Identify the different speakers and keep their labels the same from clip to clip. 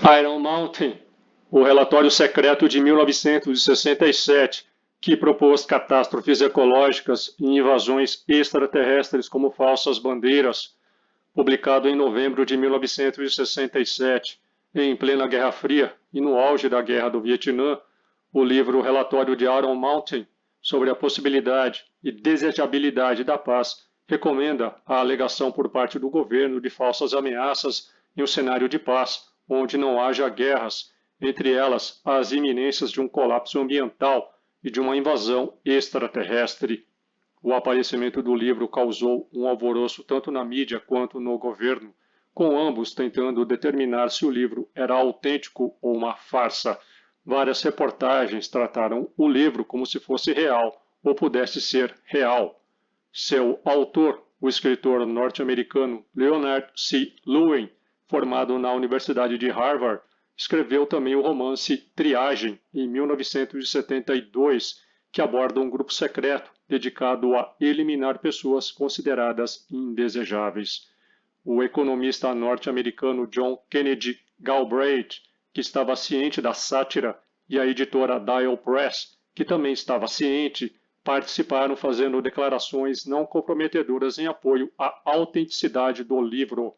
Speaker 1: Iron Mountain, o relatório secreto de 1967, que propôs catástrofes ecológicas e invasões extraterrestres como falsas bandeiras, publicado em novembro de 1967, em plena Guerra Fria e no auge da Guerra do Vietnã, o livro Relatório de Iron Mountain sobre a possibilidade e desejabilidade da paz recomenda a alegação por parte do governo de falsas ameaças em um cenário de paz, onde não haja guerras, entre elas as iminências de um colapso ambiental e de uma invasão extraterrestre. O aparecimento do livro causou um alvoroço tanto na mídia quanto no governo, com ambos tentando determinar se o livro era autêntico ou uma farsa. Várias reportagens trataram o livro como se fosse real ou pudesse ser real. Seu autor, o escritor norte-americano Leonard C. Lewin, formado na Universidade de Harvard, escreveu também o romance Triagem, em 1972, que aborda um grupo secreto dedicado a eliminar pessoas consideradas indesejáveis. O economista norte-americano John Kennedy Galbraith, que estava ciente da sátira, e a editora Dial Press, que também estava ciente, participaram fazendo declarações não comprometedoras em apoio à autenticidade do livro.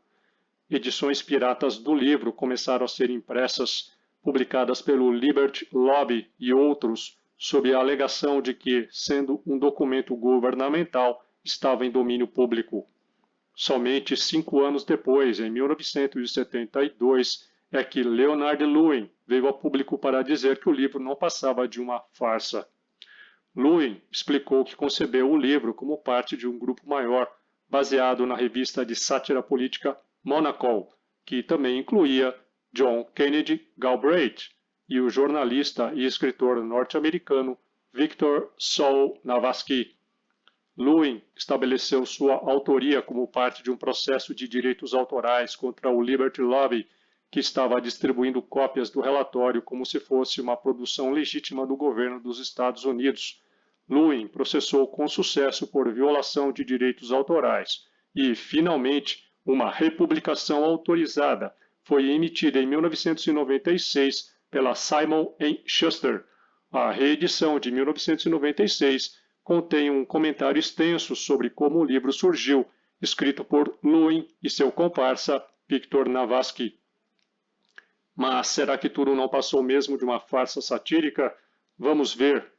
Speaker 1: Edições piratas do livro começaram a ser impressas, publicadas pelo Liberty Lobby e outros, sob a alegação de que, sendo um documento governamental, estava em domínio público. Somente 5 anos depois, em 1972, é que Leonard Lewin veio a público para dizer que o livro não passava de uma farsa. Lewin explicou que concebeu o livro como parte de um grupo maior, baseado na revista de sátira política Monocle, que também incluía John Kennedy Galbraith e o jornalista e escritor norte-americano Victor Saul Navasky. Lewin estabeleceu sua autoria como parte de um processo de direitos autorais contra o Liberty Lobby, que estava distribuindo cópias do relatório como se fosse uma produção legítima do governo dos Estados Unidos. Lewin processou com sucesso por violação de direitos autorais e, finalmente, uma republicação autorizada foi emitida em 1996 pela Simon & Schuster. A reedição de 1996 contém um comentário extenso sobre como o livro surgiu, escrito por Lewin e seu comparsa Victor Navasky. Mas será que tudo não passou mesmo de uma farsa satírica? Vamos ver.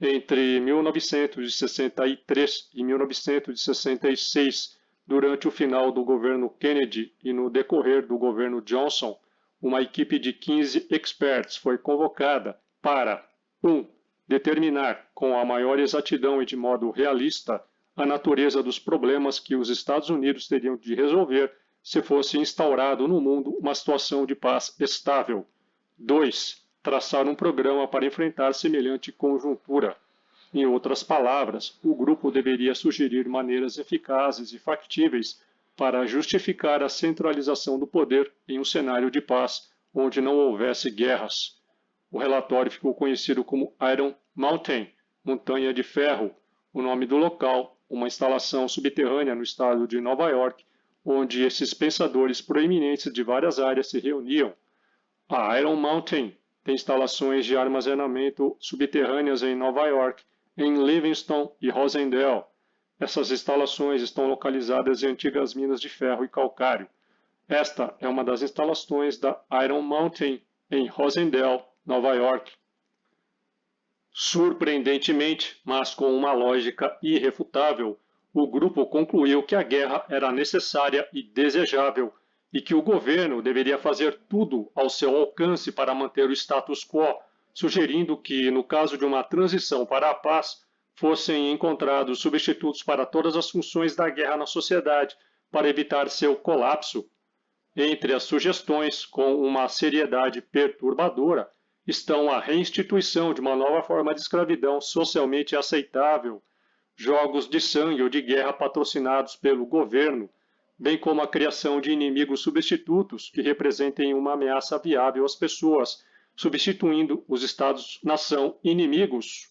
Speaker 1: Entre 1963 e 1966, durante o final do governo Kennedy e no decorrer do governo Johnson, uma equipe de 15 experts foi convocada para 1. Determinar com a maior exatidão e de modo realista a natureza dos problemas que os Estados Unidos teriam de resolver se fosse instaurado no mundo uma situação de paz estável. 2. Traçar um programa para enfrentar semelhante conjuntura. Em outras palavras, o grupo deveria sugerir maneiras eficazes e factíveis para justificar a centralização do poder em um cenário de paz, onde não houvesse guerras. O relatório ficou conhecido como Iron Mountain, Montanha de Ferro, o nome do local, uma instalação subterrânea no estado de Nova York, onde esses pensadores proeminentes de várias áreas se reuniam. A Iron Mountain tem instalações de armazenamento subterrâneas em Nova York, em Livingston e Rosendale. Essas instalações estão localizadas em antigas minas de ferro e calcário. Esta é uma das instalações da Iron Mountain, em Rosendale, Nova York. Surpreendentemente, mas com uma lógica irrefutável, o grupo concluiu que a guerra era necessária e desejável e que o governo deveria fazer tudo ao seu alcance para manter o status quo, sugerindo que, no caso de uma transição para a paz, fossem encontrados substitutos para todas as funções da guerra na sociedade, para evitar seu colapso. Entre as sugestões, com uma seriedade perturbadora, estão a reinstituição de uma nova forma de escravidão socialmente aceitável, jogos de sangue ou de guerra patrocinados pelo governo, bem como a criação de inimigos substitutos que representem uma ameaça viável às pessoas, substituindo os Estados-nação inimigos.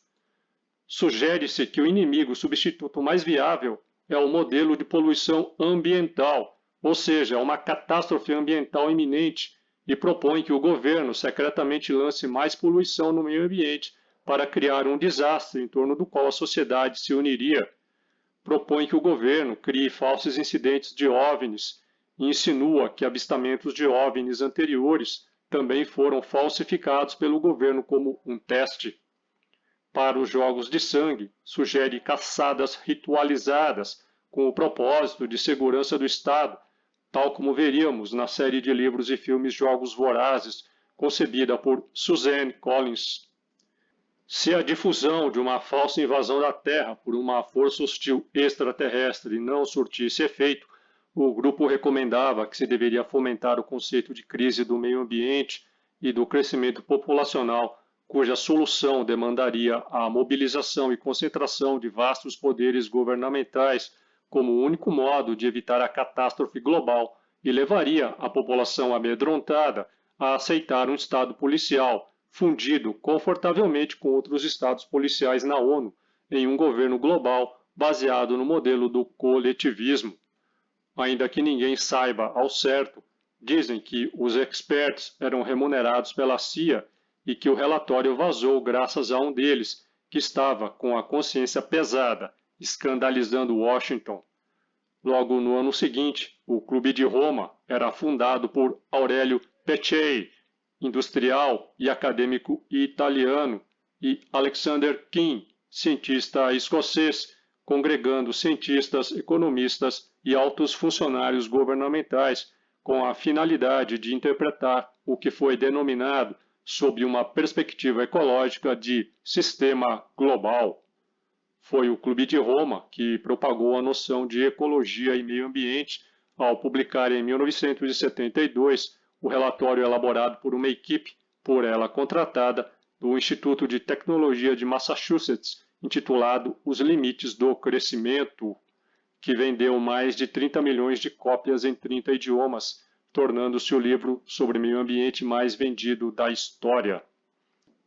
Speaker 1: Sugere-se que o inimigo substituto mais viável é o modelo de poluição ambiental, ou seja, uma catástrofe ambiental iminente e propõe que o governo secretamente lance mais poluição no meio ambiente para criar um desastre em torno do qual a sociedade se uniria. Propõe que o governo crie falsos incidentes de OVNIs e insinua que avistamentos de OVNIs anteriores também foram falsificados pelo governo como um teste. Para os jogos de sangue, sugere caçadas ritualizadas com o propósito de segurança do Estado, tal como veríamos na série de livros e filmes Jogos Vorazes, concebida por Suzanne Collins. Se a difusão de uma falsa invasão da Terra por uma força hostil extraterrestre não surtisse efeito, o grupo recomendava que se deveria fomentar o conceito de crise do meio ambiente e do crescimento populacional, cuja solução demandaria a mobilização e concentração de vastos poderes governamentais como único modo de evitar a catástrofe global e levaria a população amedrontada a aceitar um Estado policial, fundido confortavelmente com outros estados policiais na ONU, em um governo global baseado no modelo do coletivismo. Ainda que ninguém saiba ao certo, dizem que os experts eram remunerados pela CIA e que o relatório vazou graças a um deles, que estava com a consciência pesada, escandalizando Washington. Logo no ano seguinte, o Clube de Roma era fundado por Aurelio Peccei, industrial e acadêmico italiano, e Alexander King, cientista escocês, congregando cientistas, economistas e altos funcionários governamentais com a finalidade de interpretar o que foi denominado, sob uma perspectiva ecológica, de sistema global. Foi o Clube de Roma que propagou a noção de ecologia e meio ambiente ao publicar em 1972 o relatório elaborado por uma equipe, por ela contratada, do Instituto de Tecnologia de Massachusetts, intitulado Os Limites do Crescimento, que vendeu mais de 30 milhões de cópias em 30 idiomas, tornando-se o livro sobre meio ambiente mais vendido da história.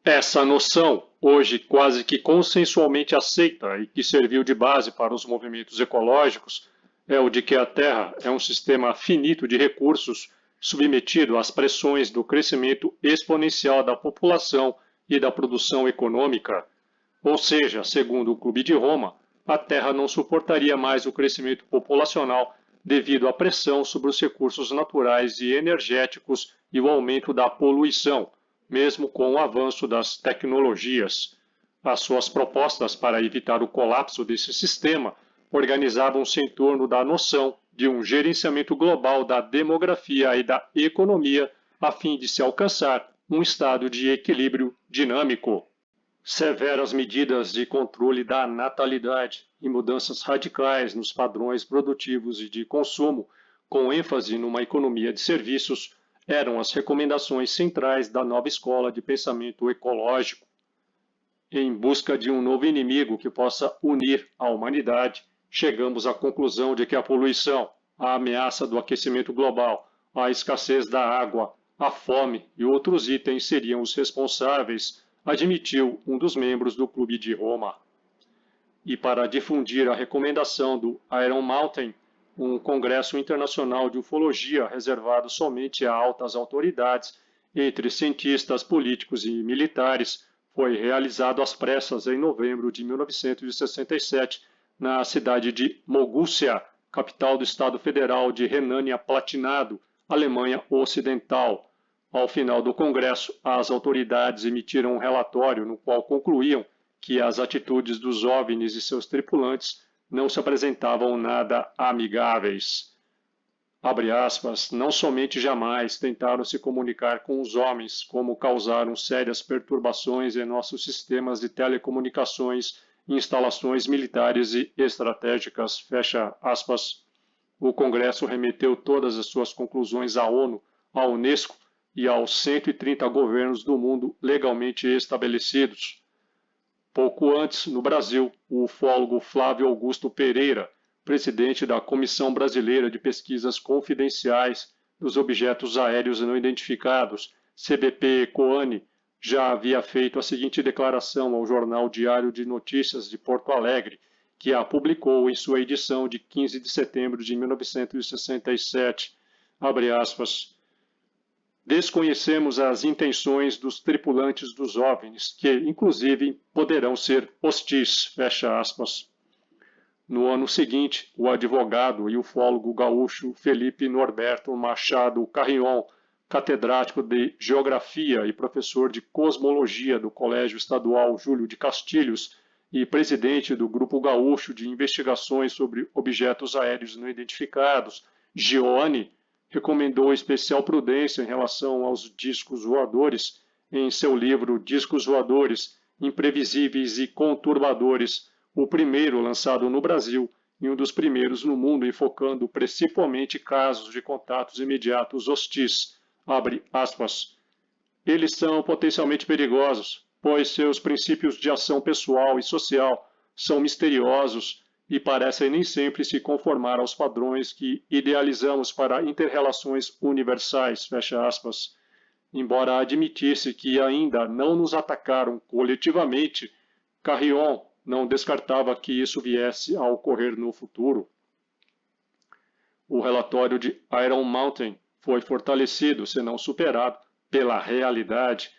Speaker 1: Essa noção, hoje quase que consensualmente aceita e que serviu de base para os movimentos ecológicos, é o de que a Terra é um sistema finito de recursos submetido às pressões do crescimento exponencial da população e da produção econômica. Ou seja, segundo o Clube de Roma, a Terra não suportaria mais o crescimento populacional devido à pressão sobre os recursos naturais e energéticos e o aumento da poluição, mesmo com o avanço das tecnologias. As suas propostas para evitar o colapso desse sistema organizavam-se em torno da noção de um gerenciamento global da demografia e da economia, a fim de se alcançar um estado de equilíbrio dinâmico. Severas medidas de controle da natalidade e mudanças radicais nos padrões produtivos e de consumo, com ênfase numa economia de serviços, eram as recomendações centrais da nova escola de pensamento ecológico. Em busca de um novo inimigo que possa unir a humanidade, chegamos à conclusão de que a poluição, a ameaça do aquecimento global, a escassez da água, a fome e outros itens seriam os responsáveis, admitiu um dos membros do Clube de Roma. E para difundir a recomendação do Iron Mountain, um congresso internacional de ufologia reservado somente a altas autoridades, entre cientistas, políticos e militares, foi realizado às pressas em novembro de 1967, na cidade de Mogúcia, capital do Estado Federal de Renânia-Palatinado, Alemanha Ocidental. Ao final do congresso, as autoridades emitiram um relatório no qual concluíam que as atitudes dos OVNIs e seus tripulantes não se apresentavam nada amigáveis. Abre aspas, não somente jamais tentaram se comunicar com os homens, como causaram sérias perturbações em nossos sistemas de telecomunicações, instalações militares e estratégicas, fecha aspas. O Congresso remeteu todas as suas conclusões à ONU, à Unesco e aos 130 governos do mundo legalmente estabelecidos. Pouco antes, no Brasil, o ufólogo Flávio Augusto Pereira, presidente da Comissão Brasileira de Pesquisas Confidenciais dos Objetos Aéreos Não Identificados, CBP-ECOANI, já havia feito a seguinte declaração ao Jornal Diário de Notícias de Porto Alegre, que a publicou em sua edição de 15 de setembro de 1967, abre aspas, Desconhecemos as intenções dos tripulantes dos OVNIs, que, inclusive, poderão ser hostis, fecha aspas. No ano seguinte, o advogado e ufólogo gaúcho Felipe Norberto Machado Carrion, catedrático de Geografia e professor de Cosmologia do Colégio Estadual Júlio de Castilhos e presidente do Grupo Gaúcho de Investigações sobre Objetos Aéreos Não Identificados, GEOANI, recomendou especial prudência em relação aos discos voadores em seu livro Discos Voadores, Imprevisíveis e Conturbadores, o primeiro lançado no Brasil e um dos primeiros no mundo, enfocando principalmente casos de contatos imediatos hostis. Abre aspas. Eles são potencialmente perigosos, pois seus princípios de ação pessoal e social são misteriosos e parecem nem sempre se conformar aos padrões que idealizamos para inter-relações universais, fecha aspas. Embora admitisse que ainda não nos atacaram coletivamente, Carrion não descartava que isso viesse a ocorrer no futuro. O relatório de Iron Mountain foi fortalecido, se não superado, pela realidade.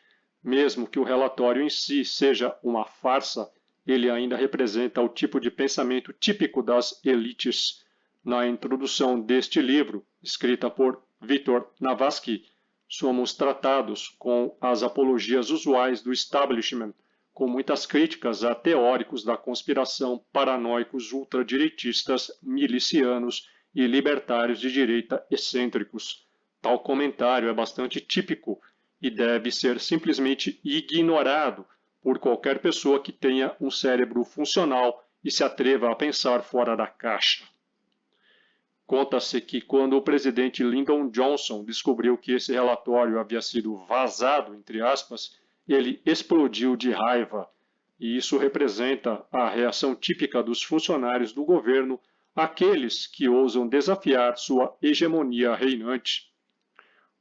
Speaker 1: Mesmo que o relatório em si seja uma farsa, ele ainda representa o tipo de pensamento típico das elites. Na introdução deste livro, escrita por Victor Navarsky, somos tratados com as apologias usuais do establishment, com muitas críticas a teóricos da conspiração paranoicos ultradireitistas, milicianos e libertários de direita excêntricos. Tal comentário é bastante típico e deve ser simplesmente ignorado por qualquer pessoa que tenha um cérebro funcional e se atreva a pensar fora da caixa. Conta-se que quando o presidente Lyndon Johnson descobriu que esse relatório havia sido vazado, entre aspas, ele explodiu de raiva, e isso representa a reação típica dos funcionários do governo àqueles que ousam desafiar sua hegemonia reinante.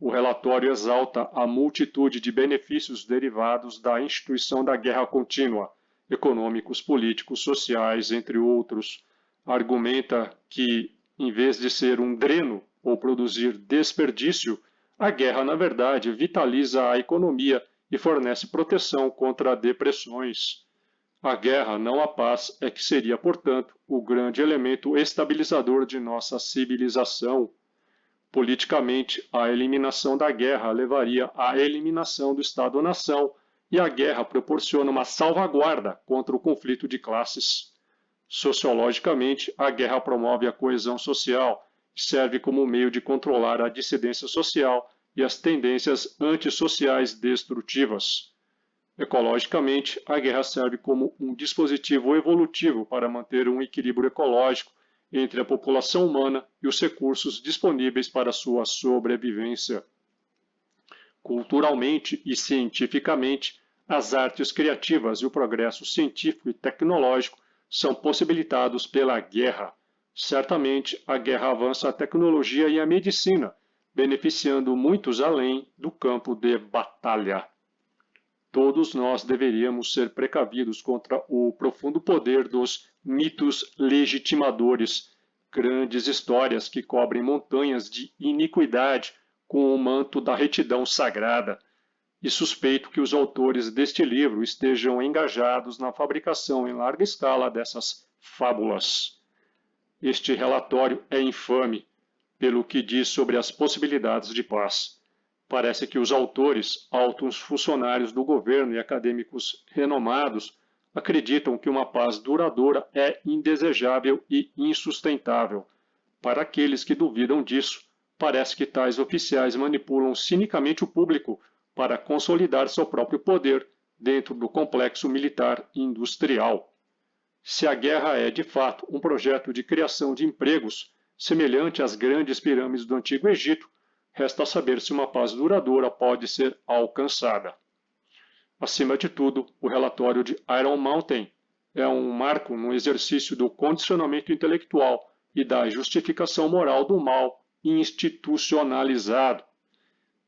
Speaker 1: O relatório exalta a multitude de benefícios derivados da instituição da guerra contínua, econômicos, políticos, sociais, entre outros. Argumenta que, em vez de ser um dreno ou produzir desperdício, a guerra, na verdade, vitaliza a economia e fornece proteção contra depressões. A guerra, não a paz, é que seria, portanto, o grande elemento estabilizador de nossa civilização. Politicamente, a eliminação da guerra levaria à eliminação do Estado-nação, e a guerra proporciona uma salvaguarda contra o conflito de classes. Sociologicamente, a guerra promove a coesão social e serve como meio de controlar a dissidência social e as tendências antissociais destrutivas. Ecologicamente, a guerra serve como um dispositivo evolutivo para manter um equilíbrio ecológico entre a população humana e os recursos disponíveis para sua sobrevivência. Culturalmente e cientificamente, as artes criativas e o progresso científico e tecnológico são possibilitados pela guerra. Certamente, a guerra avança a tecnologia e a medicina, beneficiando muitos além do campo de batalha. Todos nós deveríamos ser precavidos contra o profundo poder dos mitos legitimadores, grandes histórias que cobrem montanhas de iniquidade com o manto da retidão sagrada. E suspeito que os autores deste livro estejam engajados na fabricação em larga escala dessas fábulas. Este relatório é infame, pelo que diz sobre as possibilidades de paz. Parece que os autores, altos funcionários do governo e acadêmicos renomados, acreditam que uma paz duradoura é indesejável e insustentável. Para aqueles que duvidam disso, parece que tais oficiais manipulam cinicamente o público para consolidar seu próprio poder dentro do complexo militar industrial. Se a guerra é, de fato, um projeto de criação de empregos, semelhante às grandes pirâmides do Antigo Egito, resta saber se uma paz duradoura pode ser alcançada. Acima de tudo, o relatório de Iron Mountain é um marco no exercício do condicionamento intelectual e da justificação moral do mal institucionalizado.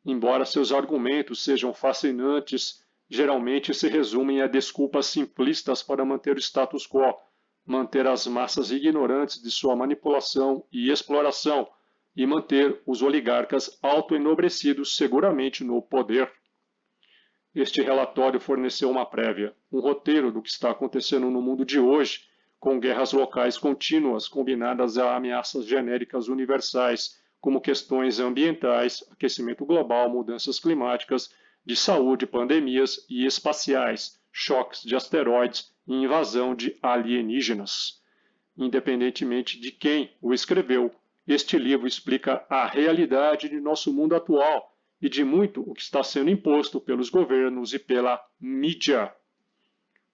Speaker 1: Embora seus argumentos sejam fascinantes, geralmente se resumem a desculpas simplistas para manter o status quo, manter as massas ignorantes de sua manipulação e exploração, e manter os oligarcas autoenobrecidos seguramente no poder. Este relatório forneceu uma prévia, um roteiro do que está acontecendo no mundo de hoje, com guerras locais contínuas combinadas a ameaças genéricas universais, como questões ambientais, aquecimento global, mudanças climáticas, de saúde, pandemias e espaciais, choques de asteroides e invasão de alienígenas. Independentemente de quem o escreveu, este livro explica a realidade de nosso mundo atual e de muito o que está sendo imposto pelos governos e pela mídia.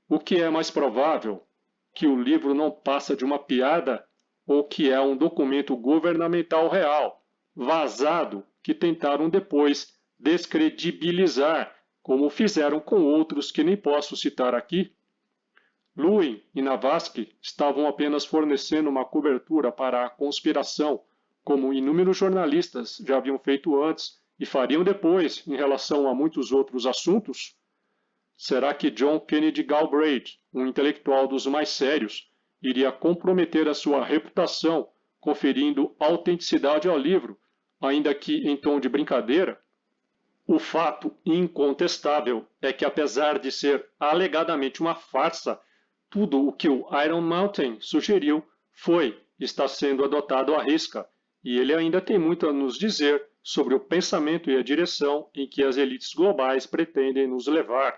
Speaker 1: O que é mais provável? Que o livro não passa de uma piada ou que é um documento governamental real, vazado, que tentaram depois descredibilizar, como fizeram com outros que nem posso citar aqui? Lewin e Navarsky estavam apenas fornecendo uma cobertura para a conspiração, como inúmeros jornalistas já haviam feito antes e fariam depois em relação a muitos outros assuntos? Será que John Kennedy Galbraith, um intelectual dos mais sérios, iria comprometer a sua reputação conferindo autenticidade ao livro, ainda que em tom de brincadeira? O fato incontestável é que, apesar de ser alegadamente uma farsa, tudo o que o Iron Mountain sugeriu foi e está sendo adotado à risca, e ele ainda tem muito a nos dizer sobre o pensamento e a direção em que as elites globais pretendem nos levar.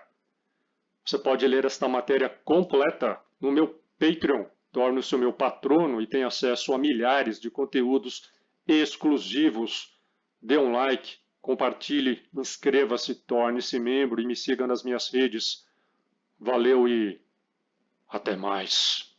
Speaker 1: Você pode ler esta matéria completa no meu Patreon, torne-se o meu patrono e tenha acesso a milhares de conteúdos exclusivos. Dê um like, compartilhe, inscreva-se, torne-se membro e me siga nas minhas redes. Valeu e até mais.